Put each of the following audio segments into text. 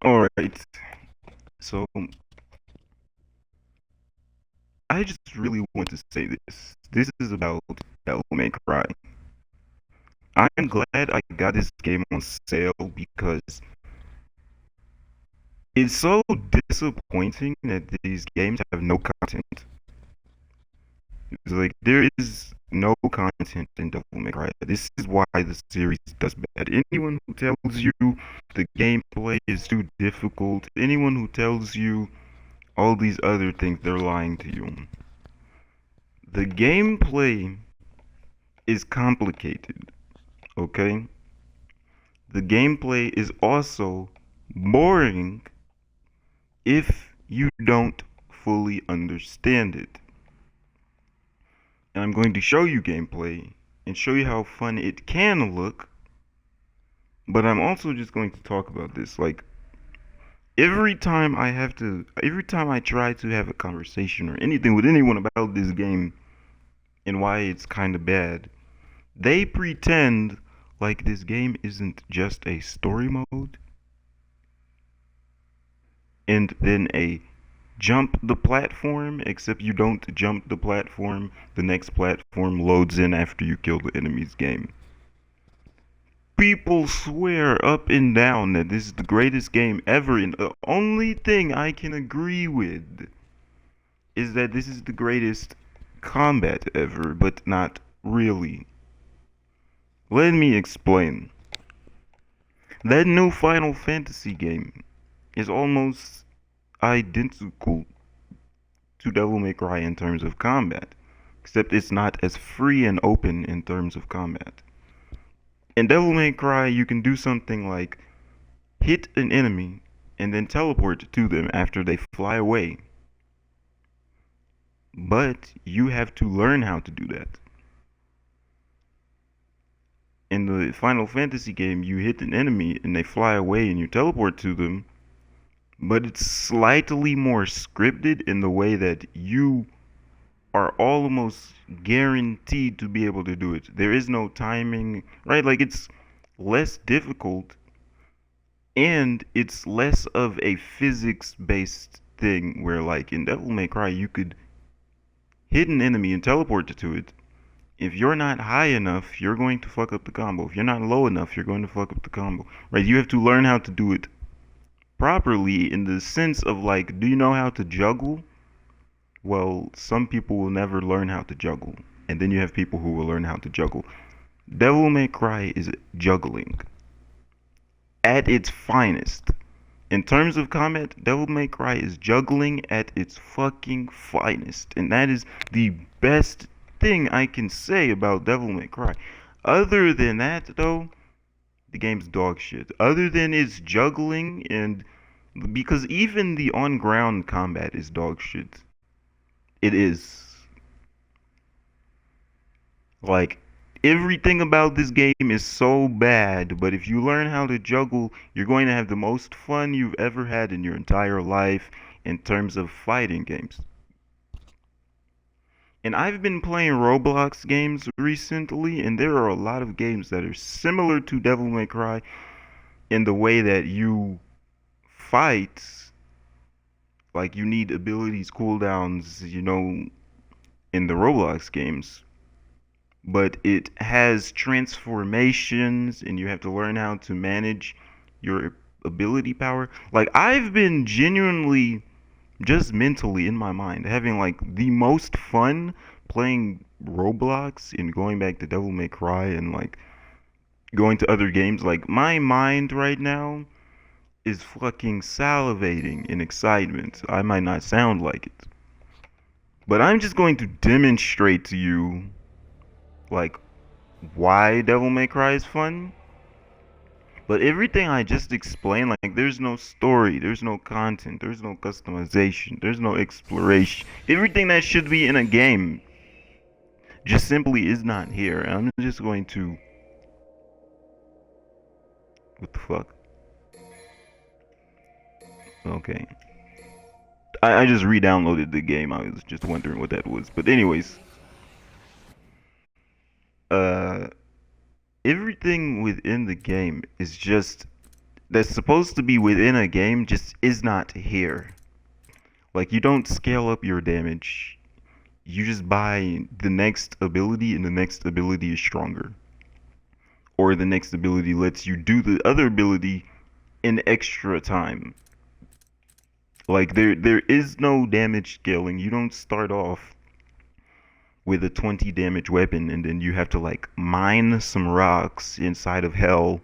All right. So I just really want to say this. This is about Devil May Cry. I'm glad I got this game on sale because it's so disappointing that these games have no content. It's like there is no content in Devil May Cry. This is why the series does bad. Anyone who tells you the gameplay is too difficult, anyone who tells you all these other things, they're lying to you. The gameplay is complicated, okay? The gameplay is also boring if you don't fully understand it. And I'm going to show you gameplay and show you how fun it can look, but I'm also just going to talk about this. Like, every time I try to have a conversation or anything with anyone about this game and why it's kind of bad, they pretend like this game isn't just a story mode and then a jump the platform, except you don't jump the platform. The next platform loads in after you kill the enemy's game. People swear up and down that this is the greatest game ever, and the only thing I can agree with is that this is the greatest combat ever, but not really. Let me explain. That new Final Fantasy game is almost identical to Devil May Cry in terms of combat, except it's not as free and open in terms of combat. In Devil May Cry, you can do something like hit an enemy and then teleport to them after they fly away. But you have to learn how to do that. In the Final Fantasy game, you hit an enemy and they fly away and you teleport to them, but it's slightly more scripted in the way that you are almost guaranteed to be able to do it. There is no timing, right? Like it's less difficult and it's less of a physics based thing where like in Devil May Cry you could hit an enemy and teleport to it. If you're not high enough, you're going to fuck up the combo. If you're not low enough, you're going to fuck up the combo. Right? You have to learn how to do it properly in the sense of like, do you know how to juggle? Well, some people will never learn how to juggle. And then you have people who will learn how to juggle. Devil May Cry is juggling at its finest. In terms of combat, Devil May Cry is juggling at its fucking finest. And that is the best thing I can say about Devil May Cry. Other than that, though, the game's dog shit. Other than its juggling and because even the on ground combat is dog shit. It is. Like, everything about this game is so bad, but if you learn how to juggle, you're going to have the most fun you've ever had in your entire life in terms of fighting games. And I've been playing Roblox games recently, and there are a lot of games that are similar to Devil May Cry in the way that you fight, like you need abilities, cooldowns, in the Roblox games. But it has transformations and you have to learn how to manage your ability power. Like I've been genuinely just mentally in my mind having like the most fun playing Roblox and going back to Devil May Cry and like going to other games. Like my mind right now is fucking salivating in excitement. I might not sound like it, but I'm just going to demonstrate to you like why Devil May Cry is fun. But everything I just explained, like there's no story, there's no content, there's no customization, there's no exploration. Everything that should be in a game just simply is not here. I'm just going to what the fuck? Okay. I just re-downloaded the game. I was just wondering what that was. But anyways, uh everything within the game is just that's supposed to be within a game just is not here. Like, you don't scale up your damage. You just buy the next ability, and the next ability is stronger. Or the next ability lets you do the other ability in extra time. Like, there is no damage scaling. You don't start off with a 20 damage weapon and then you have to like mine some rocks inside of hell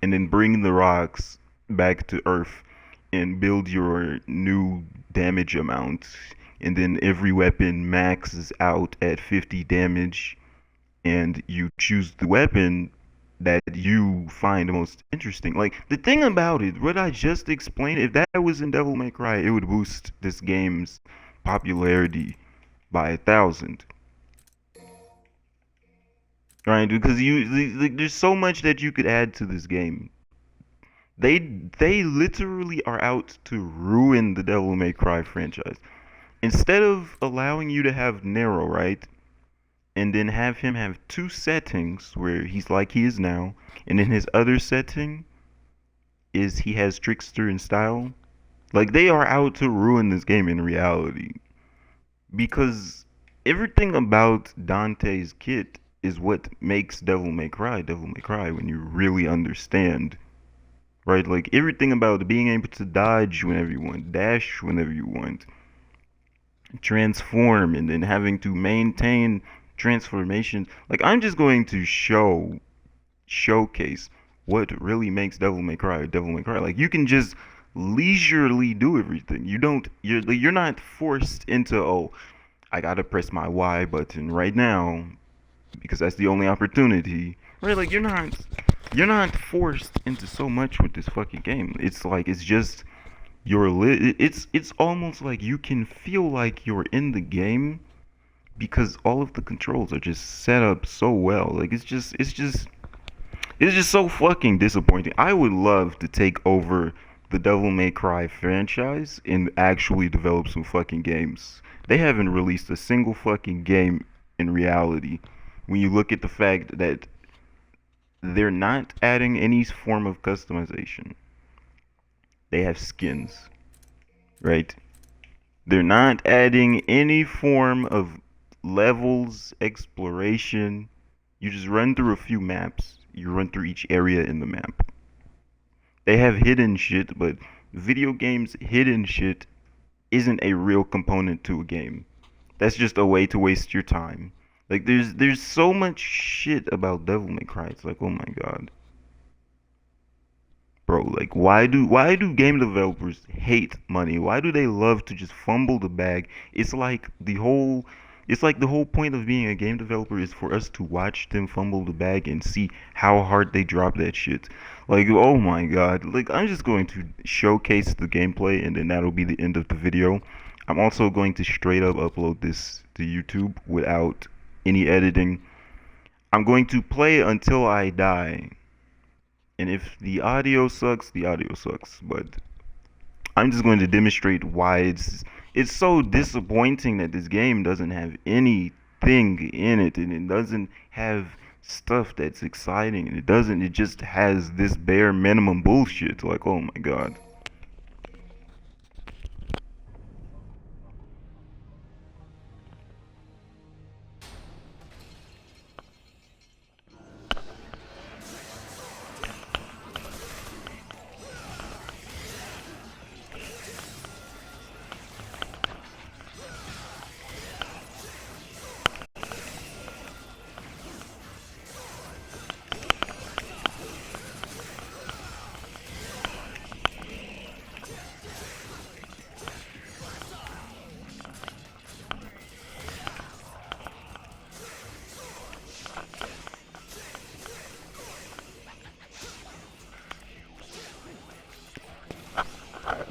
and then bring the rocks back to earth and build your new damage amount, and then every weapon maxes out at 50 damage, and you choose the weapon that you find most interesting. Like, the thing about it, what I just explained, if that was in Devil May Cry, it would boost this game's popularity by 1,000. Right? Because like, there's so much that you could add to this game. They literally are out to ruin the Devil May Cry franchise. Instead of allowing you to have Nero, right? And then have him have two settings where he's like he is now, and then his other setting is he has Trickster and Style. Like, they are out to ruin this game in reality. Because everything about Dante's kit is what makes Devil May Cry when you really understand. Right? Like, everything about being able to dodge whenever you want, dash whenever you want, transform, and then having to maintain transformation. Like, I'm just going to showcase what really makes Devil May Cry Devil May Cry. Like, you can just leisurely do everything. You're not forced into, oh, I gotta press my Y button right now because that's the only opportunity. Right? Like, you're not forced into so much with this fucking game. It's like it's just it's almost like you can feel like you're in the game because all of the controls are just set up so well. Like, it's just so fucking disappointing. I would love to take over the Devil May Cry franchise and actually develop some fucking games. They haven't released a single fucking game in reality. When you look at the fact that they're not adding any form of customization, they have skins, right? They're not adding any form of levels, exploration. You just run through a few maps. You run through each area in the map. They have hidden shit, but video games hidden shit isn't a real component to a game. That's just a way to waste your time. Like, there's so much shit about Devil May Cry. It's like, oh my god. Bro, like, why do game developers hate money? Why do they love to just fumble the bag? It's like the whole point of being a game developer is for us to watch them fumble the bag and see how hard they drop that shit. Like, oh my god. Like, I'm just going to showcase the gameplay and then that'll be the end of the video. I'm also going to straight up upload this to YouTube without any editing. I'm going to play until I die. And if the audio sucks, the audio sucks. But I'm just going to demonstrate why it's so disappointing that this game doesn't have anything in it, and it doesn't have stuff that's exciting, and it just has this bare minimum bullshit. Like, oh my god.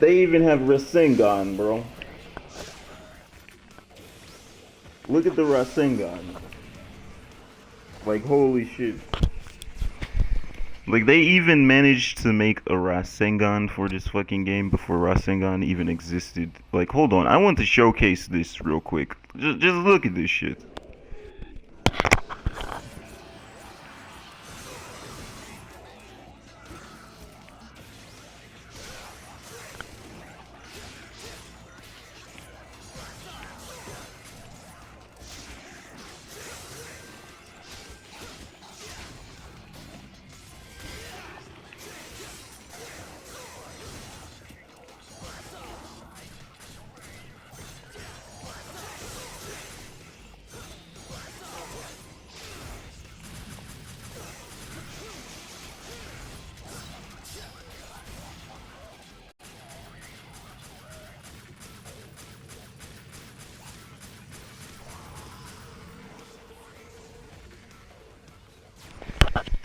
They even have Rasengan, bro. Look at the Rasengan. Like, holy shit. Like, they even managed to make a Rasengan for this fucking game before Rasengan even existed. Like, hold on, I want to showcase this real quick. Just look at this shit.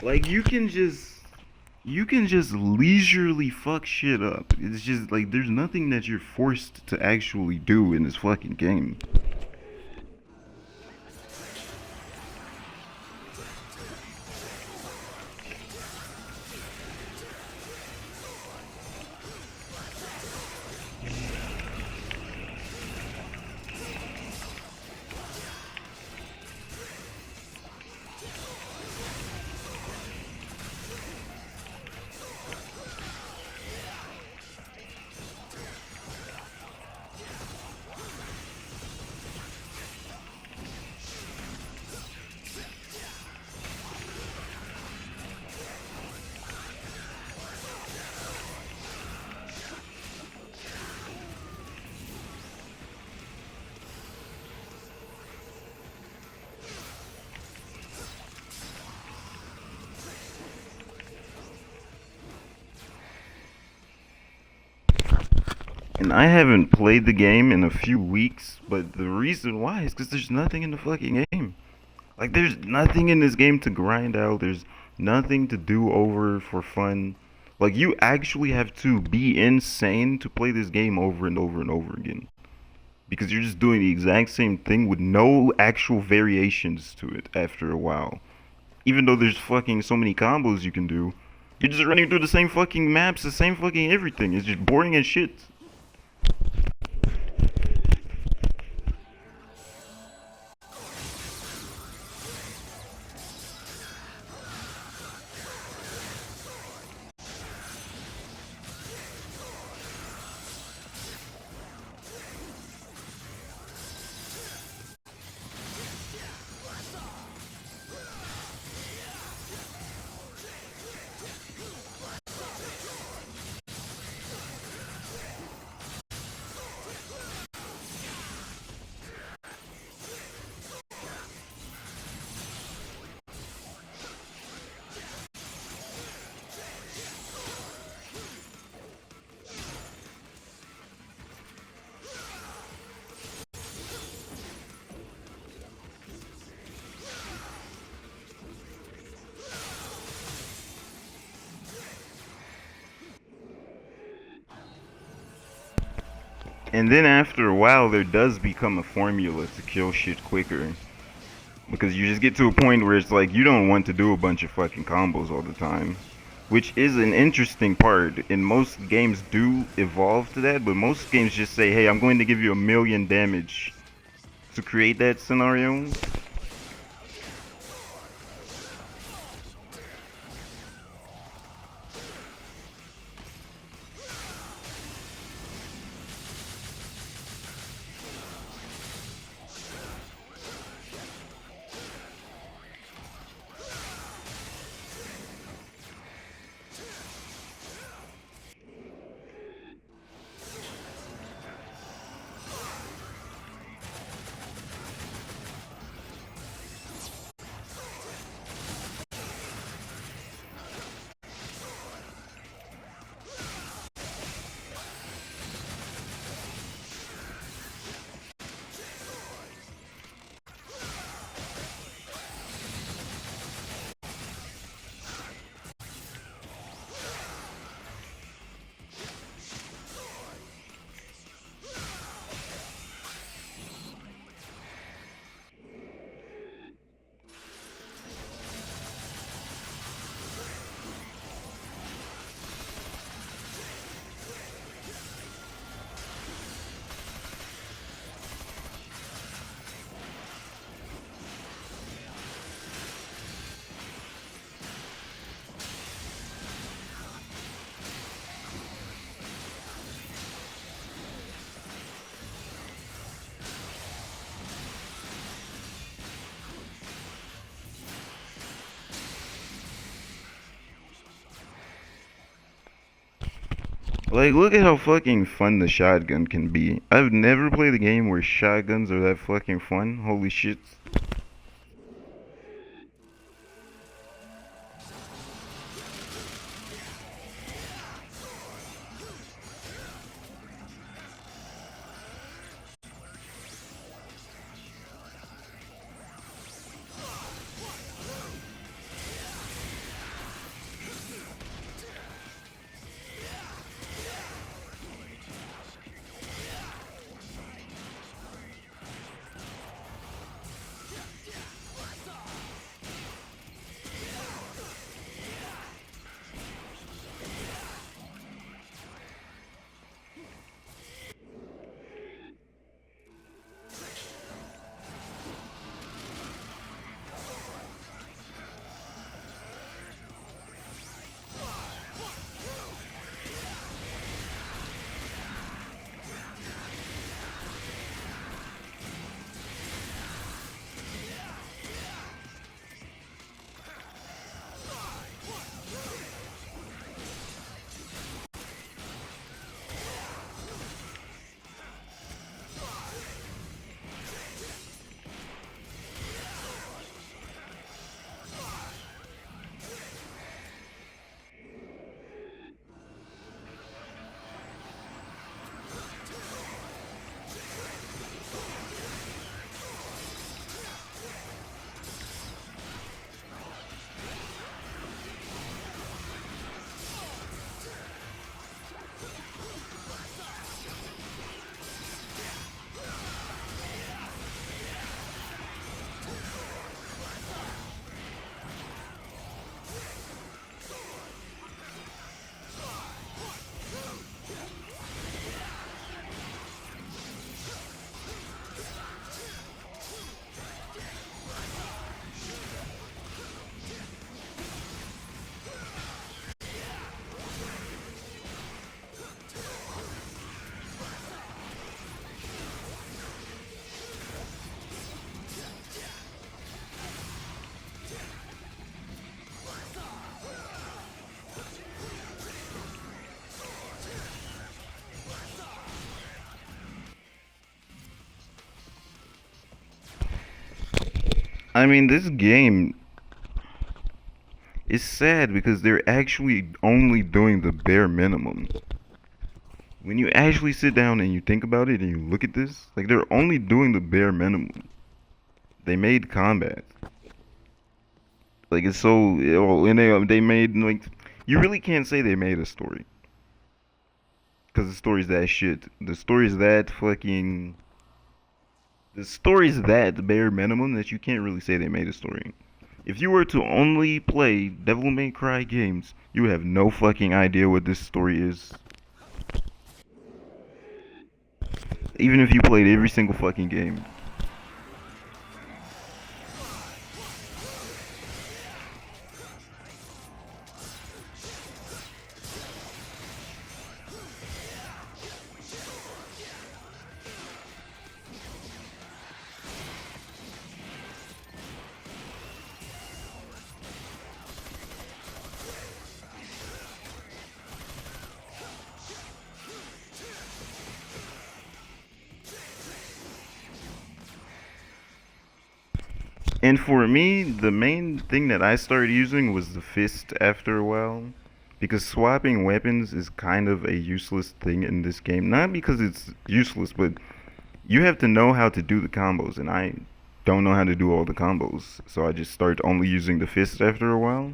Like you can just leisurely fuck shit up. It's just like there's nothing that you're forced to actually do in this fucking game. And I haven't played the game in a few weeks, but the reason why is because there's nothing in the fucking game. Like, there's nothing in this game to grind out. There's nothing to do over for fun. Like, you actually have to be insane to play this game over and over and over again. Because you're just doing the exact same thing with no actual variations to it after a while. Even though there's fucking so many combos you can do, you're just running through the same fucking maps, the same fucking everything. It's just boring as shit. And then after a while, there does become a formula to kill shit quicker. Because you just get to a point where it's like you don't want to do a bunch of fucking combos all the time. Which is an interesting part. And most games do evolve to that, but most games just say, hey, I'm going to give you 1,000,000 damage to create that scenario. Like, look at how fucking fun the shotgun can be. I've never played a game where shotguns are that fucking fun. Holy shit. I mean, this game is sad because they're actually only doing the bare minimum. When you actually sit down and you think about it and you look at this, like they're only doing the bare minimum. They made combat. Like it's so, oh, and they made like you really can't say they made a story because the story's that shit. The story's that fucking. The story's that bare minimum that you can't really say they made a story. If you were to only play Devil May Cry games, you have no fucking idea what this story is. Even if you played every single fucking game. And for me, the main thing that I started using was the fist after a while. Because swapping weapons is kind of a useless thing in this game. Not because it's useless, but you have to know how to do the combos, and I don't know how to do all the combos. So I just started only using the fist after a while.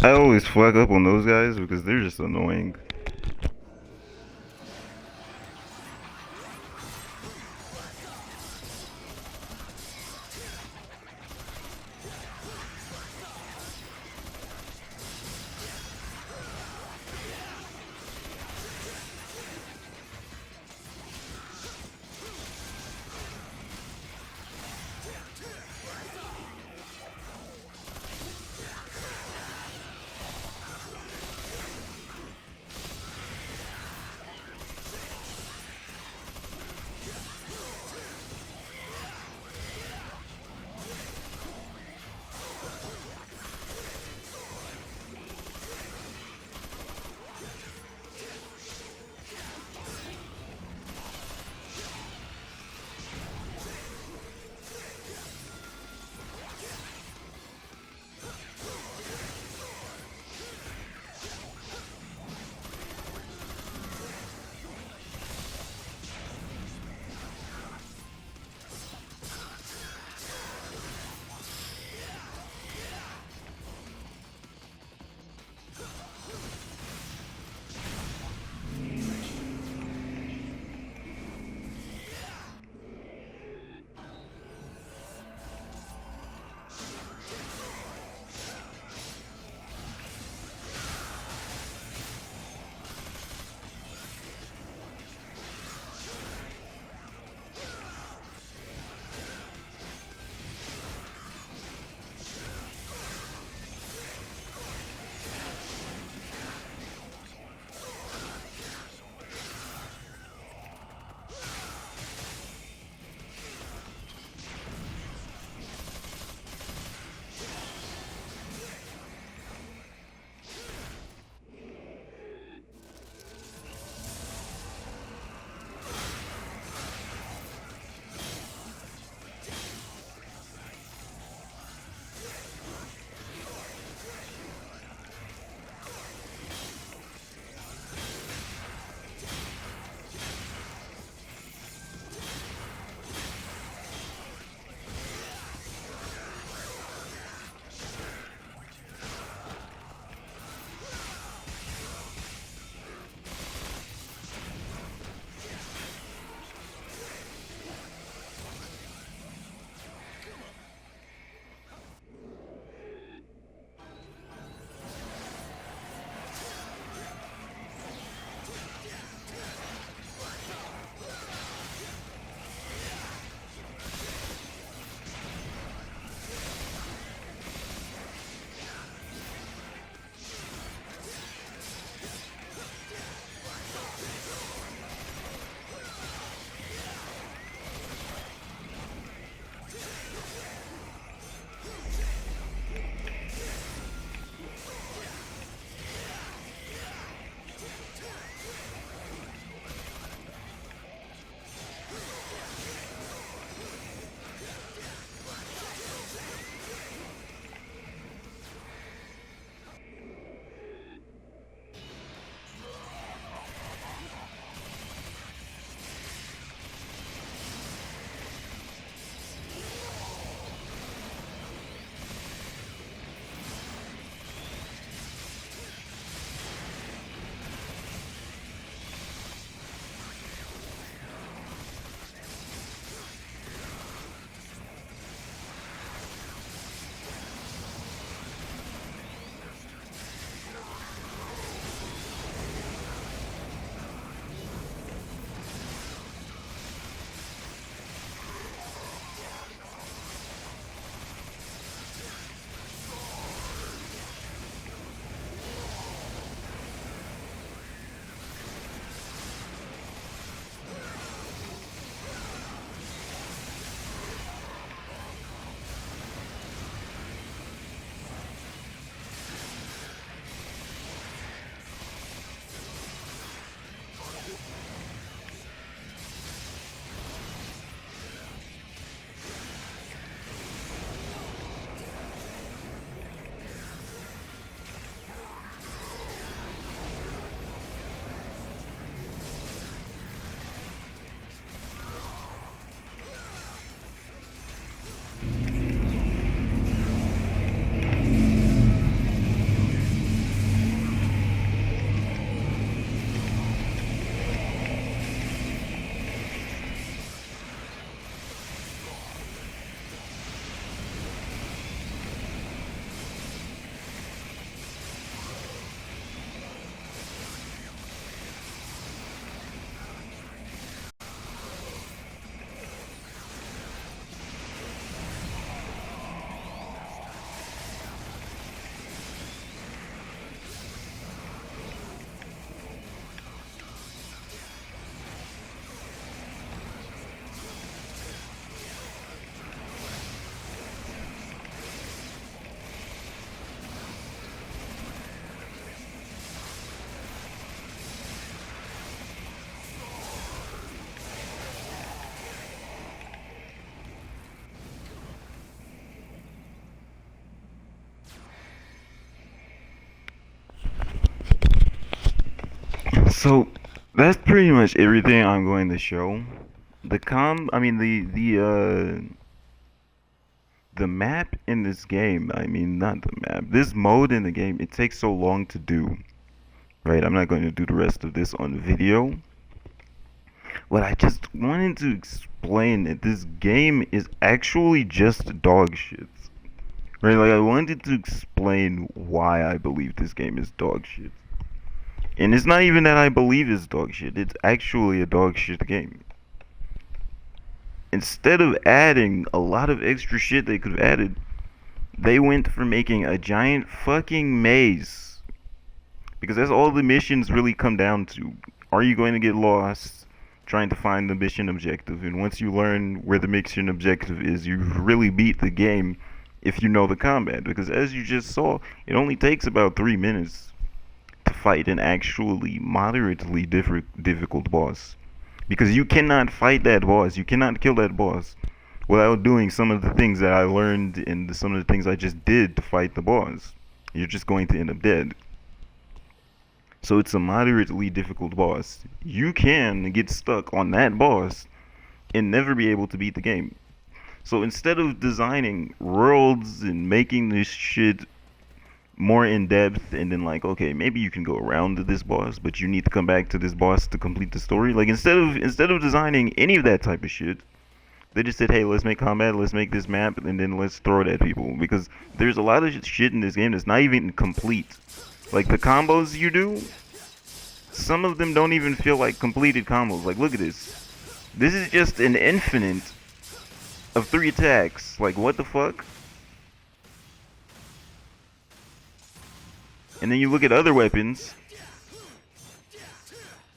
I always flag up on those guys because they're just annoying. So that's pretty much everything I'm going to show. I mean the map in this game, I mean not the map. This mode in the game, it takes so long to do. Right? I'm not going to do the rest of this on video. But I just wanted to explain that this game is actually just dog shit. Right? Like I wanted to explain why I believe this game is dog shit. And it's not even that I believe it's dog shit. It's actually a dog shit game. Instead of adding a lot of extra shit they could have added, they went for making a giant fucking maze. Because that's all the missions really come down to. Are you going to get lost trying to find the mission objective? And once you learn where the mission objective is, you really beat the game if you know the combat. Because as you just saw, it only takes about 3 minutes to fight an actually moderately difficult boss. Because you cannot fight that boss, you cannot kill that boss without doing some of the things that I learned and some of the things I just did to fight the boss. You're just going to end up dead. So it's a moderately difficult boss. You can get stuck on that boss and never be able to beat the game. So instead of designing worlds and making this shit more in depth and then like, okay, maybe you can go around to this boss, but you need to come back to this boss to complete the story. Like instead of designing any of that type of shit, they just said, hey, let's make combat, let's make this map, and then let's throw it at people. Because there's a lot of shit in this game that's not even complete. Like the combos you do, some of them don't even feel like completed combos. Like look at this. This is just an infinite of 3 attacks. Like what the fuck? And then you look at other weapons.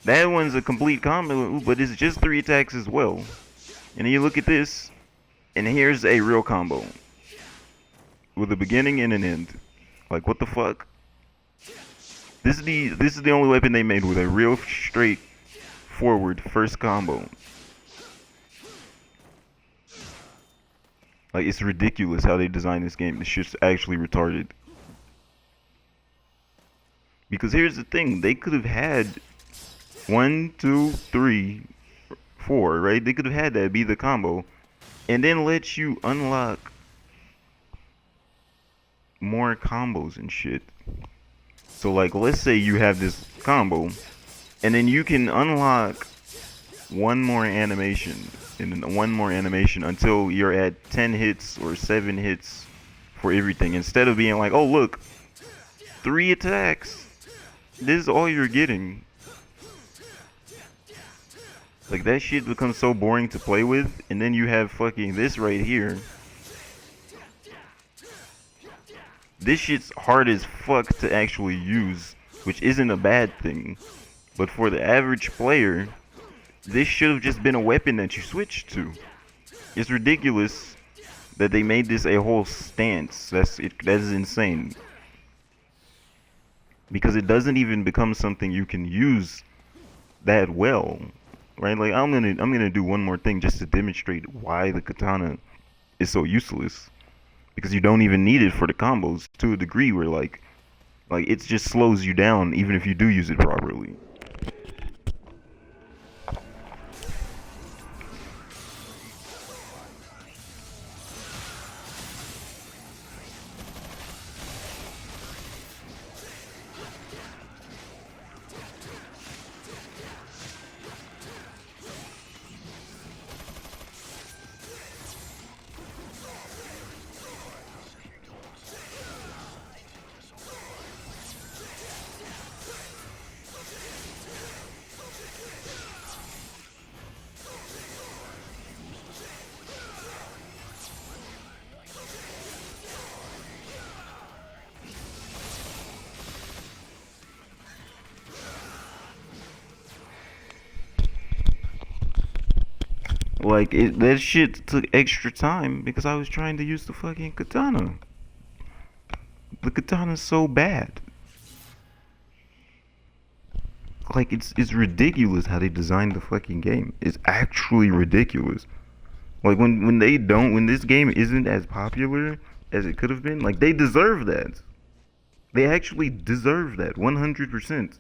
That one's a complete combo, but it's just 3 attacks as well. And then you look at this, and here's a real combo. With a beginning and an end. Like, what the fuck? This is the only weapon they made with a real straightforward first combo. Like, it's ridiculous how they designed this game. This shit's actually retarded. Because here's the thing, they could have had 1, 2, 3, 4, right? They could have had that be the combo, and then let you unlock more combos and shit. So like, let's say you have this combo, and then you can unlock one more animation, and then one more animation until you're at 10 hits or 7 hits for everything. Instead of being like, oh look, 3 attacks. This is all you're getting. Like that shit becomes so boring to play with, and then you have fucking this right here. This shit's hard as fuck to actually use, which isn't a bad thing. But for the average player, this should have just been a weapon that you switched to. It's ridiculous that they made this a whole stance. That is insane. Because it doesn't even become something you can use that well, right? Like I'm gonna do one more thing just to demonstrate why the katana is so useless. Because you don't even need it for the combos to a degree where like it just slows you down even if you do use it properly. Like that shit took extra time because I was trying to use the fucking katana. The katana's so bad. Like it's ridiculous how they designed the fucking game. It's actually ridiculous. Like when this game isn't as popular as it could have been, like they deserve that. They actually deserve that 100%.